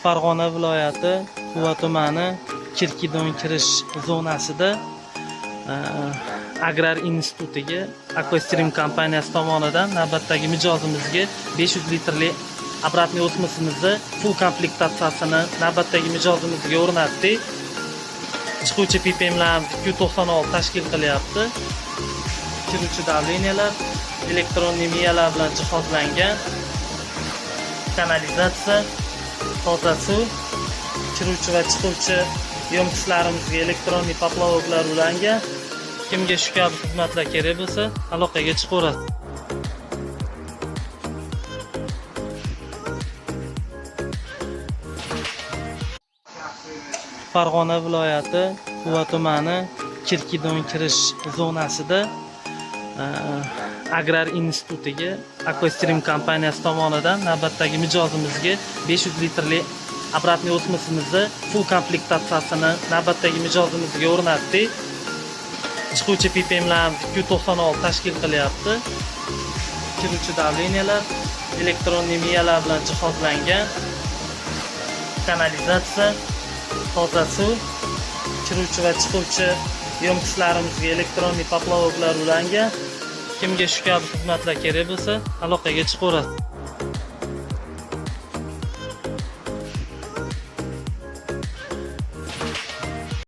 Farg'ona viloyati Quva tumani Kirkidon kirish zonasida Agrar institutiga Aquastream kompaniyasi tomonidan navbatdagi mijozimizga 500 litrli обратный o'smasimizni full komplektatsiyasini navbatdagi mijozimizga o'rnatdik. Chiquvchi PPMlarimiz 296 tashkil qilyapti. Kiruvchi davleniyalar, elektron miyalar bilan jihozlangan, kanalizatsiya, toza suv, kiruvchi va chiquvchi yo'mqislarimizga elektron poplovoklar ulangan. Kimga shu kabi xizmatlar kerak bo'lsa, aloqaga chiqaverasiz. Farg'ona viloyati Quva tumani Kirkidon kirish zonasida Agrar institutiga Aquastream kompaniyasi tomonidan navbatdagi mijozimizga 500 litrli обратный o'smasimizni full komplektatsiyasini navbatdagi mijozimizga o'rnatdik. Chiquvchi PPMlarimiz 296 tashkil qilyapti. Kiruvchi davleniyalar, elektron miyalar bilan jihozlangan, kanalizatsiya, toza suv, kiruvchi va chiquvchi yo'mqislarimizga elektron poplovoklar ulangan. Kimga shu kabi xizmatlar kerak bo'lsa, aloqaga chiqaverasiz.